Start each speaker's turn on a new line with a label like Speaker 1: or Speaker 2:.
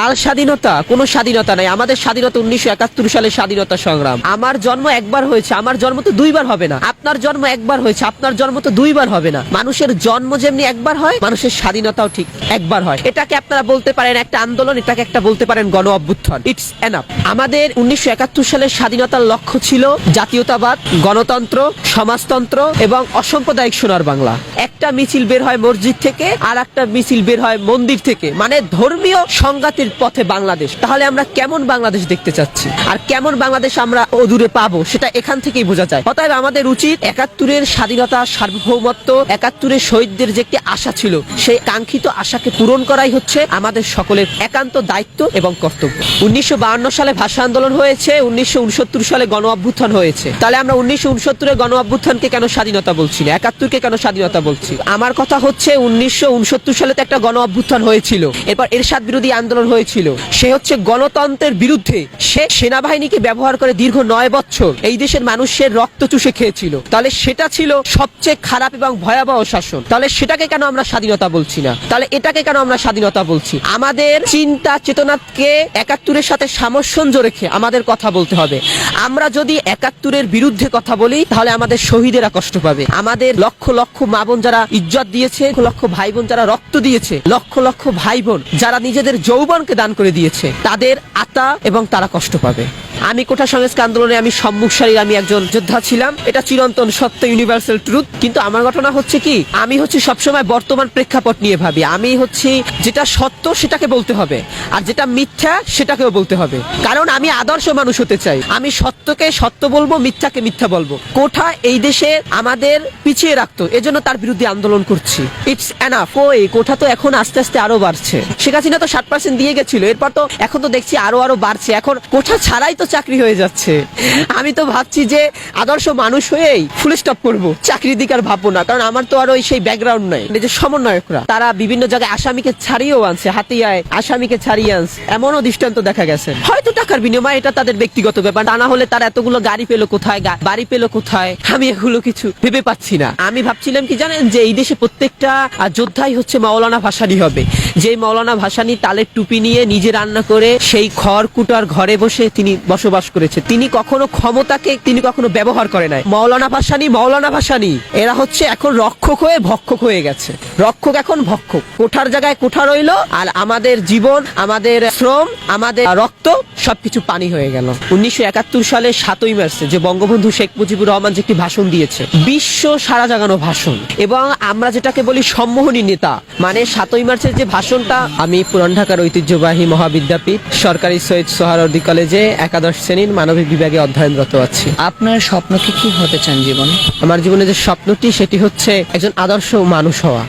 Speaker 1: কাল স্বাধীনতা, কোনো স্বাধীনতা নাই। আমাদের স্বাধীনতা 1971 সালের স্বাধীনতা সংগ্রাম। আমার জন্ম একবার হয়েছে, আমার জন্ম তো দুইবার হবে না। আপনার জন্ম একবার হয়েছে, আপনার জন্ম তো দুইবার হবে না। মানুষের জন্ম যেমনি একবার হয়, মানুষের স্বাধীনতাও ঠিক একবার হয়। এটাকে আপনারা বলতে পারেন একটা আন্দোলন, এটাকে একটা বলতে পারেন গণ অভ্যুত্থান। It's enough. আমাদের 1971 সালের স্বাধীনতার লক্ষ্য ছিল জাতীয়তাবাদ, গণতন্ত্র, সমাজতন্ত্র এবং অসাম্প্রদায়িক সোনার বাংলা। একটা মিছিল বের হয় মসজিদ থেকে, আর একটা মিছিল বের হয় মন্দির থেকে, মানে ধর্মীয় সংঘাতের পথে বাংলাদেশ। তাহলে আমরা কেমন বাংলাদেশ দেখতে চাচ্ছি, আর কেমন বাংলাদেশ আমরা অদূরে পাবো, সেটা এখান থেকেই বোঝা যায়। অতএব আমাদের উচিত 71-এর স্বাধীনতা, সার্বভৌমত্ব, 71-এর শহীদদের যে একটি আশা ছিল, সেই কাঙ্ক্ষিত আশাকে পূরণ করাই হচ্ছে আমাদের সকলের একান্ত দায়িত্ব এবং কর্তব্য। 1952 সালে ভাষা আন্দোলন হয়েছে, 1969 সালে গণ অভ্যুত্থান হয়েছে। তাহলে আমরা 1969-এর গণ অভ্যুত্থানকে কেন স্বাধীনতা বলছি না, 71-কে কেন স্বাধীনতা বলছি? আমার কথা হচ্ছে 1969 সালে তো একটা গণ অভ্যুত্থান হয়েছিল, এরপর এরশাদ বিরোধী আন্দোলন হয়েছিল। সে হচ্ছে গণতন্ত্রের বিরুদ্ধে। সে সেনাবাহিনীকে ব্যবহার করে দীর্ঘ 9 বছর এই দেশের মানুষের রক্ত চুষে খেয়েছিল। তাহলে সেটা ছিল সবচেয়ে খারাপ এবং ভয়াবহ শাসন। তাহলে সেটাকে কেন আমরা স্বাধীনতা বলছি না? তাহলে এটাকে কেন আমরা স্বাধীনতা বলছি? আমাদের চিন্তা চেতনাকে 71-এর সাথে সামঞ্জস্য রেখে আমাদের কথা বলতে হবে। আমরা যদি 71-এর বিরুদ্ধে কথা বলি, তাহলে আমাদের শহীদেরা কষ্ট পাবে। আমাদের লক্ষ লক্ষ মা বোন যারা ইজ্জত দিয়েছে, লক্ষ লক্ষ ভাই বোন যারা রক্ত দিয়েছে, লক্ষ লক্ষ ভাই বোন যারা নিজেদের যৌবনকে দান করে দিয়েছে, তাদের আত্মা এবং তারা কষ্ট পাবে। আমি কোটা সংস্কার আন্দোলনে আমি সম্মুখ সারির আমি একজন যোদ্ধা ছিলাম, এটা চিরন্তন সত্য, ইউনিভার্সাল ট্রুথ। কিন্তু আমার ঘটনা হচ্ছে কি, আমি হচ্ছে সবসময় বর্তমান প্রেক্ষাপট নিয়ে ভাবি। আমি হচ্ছে যেটা সত্য সেটাকে বলতে হবে, আর যেটা মিথ্যা সেটাকেও বলতে হবে। কারণ আমি আদর্শ মানুষ হতে চাই। আমি সত্যকে সত্য বলবো, মিথ্যাকে মিথ্যা বলবো। কোঠা এই দেশে আমাদের পিছিয়ে রাখতো, এজন্য তার বিরুদ্ধে আন্দোলন করছি। It's enough. ওই কোঠা তো এখন আস্তে আস্তে আরো বাড়ছে। শেখ হাসিনা তো 60% দিয়ে গেছিল, এরপর তো এখন তো দেখছি আরো বাড়ছে। এখন কোঠা ছাড়াই তো চাকরি হয়ে যাচ্ছে। আমি তো ভাবছি যে আদর্শ মানুষ হয়েই ফুল স্টপ করবো, চাকরির দিকে আর ভাববো না। কারণ আমার তো আর ওই সেই ব্যাকগ্রাউন্ড নাই। যে সমন্বয়করা তারা বিভিন্ন জায়গায় আসামিকে ছাড়িয়েও আনছে, হাতিয়ায় আসামিকে ছাড়িয়ে আনছে, এমনও দৃষ্টান্ত দেখা গেছে। হয়তো টাকার বিনিময়ে, এটা তাদের ব্যক্তিগত ব্যাপার। তা না হলে তারা এতগুলো গাড়ি পেলো কোথায়, বাড়ি পেলো কোথায়, আমি এগুলো কিছু ভেবে পাচ্ছি না। আমি ভাবছিলাম কি জানেন, যে এই দেশে প্রত্যেকটা যোদ্ধাই হচ্ছে মাওলানা ভাসানী হবে। যে মাওলানা ভাসানী তালের টুপি নিয়ে নিজে রান্না করে সেই খড়কুটার ঘরে বসে তিনি বসবাস করেছে। তিনি কখনো ক্ষমতাকে তিনি কখনো ব্যবহার করে নাই। মাওলানা ভাসানী এরা হচ্ছে এখন রক্ষক হয়ে ভক্ষক হয়ে গেছে। রক্ষক এখন ভক্ষক, কোঠার জায়গায় কোঠা রইলো, আর আমাদের জীবন, আমাদের শ্রম, আমাদের রক্ত সবকিছু পানি হয়ে গেল। 1971 সালের 7ই মার্চে যে বঙ্গবন্ধু শেখ মুজিবুর রহমান যে একটি ভাষণ দিয়েছে, বিশ্ব সারা জাগানো ভাষণ, এবং আমরা যেটাকে বলি সম্মোহনী নেতা, মানে 7ই মার্চের যে ভাষণটা। আমি পুরান ঢাকার ঐতিহ্যবাহী মহাবিদ্যাপীঠ সরকারি সৈয়দ সোহরাওয়ার্দী কলেজে একাদশ শ্রেণীর মানবিক বিভাগে অধ্যয়নরত আছি।
Speaker 2: আপনার স্বপ্ন কি হতে চান জীবনে?
Speaker 1: আমার জীবনে যে স্বপ্নটি, সেটি হচ্ছে একজন আদর্শ মানুষ হওয়া।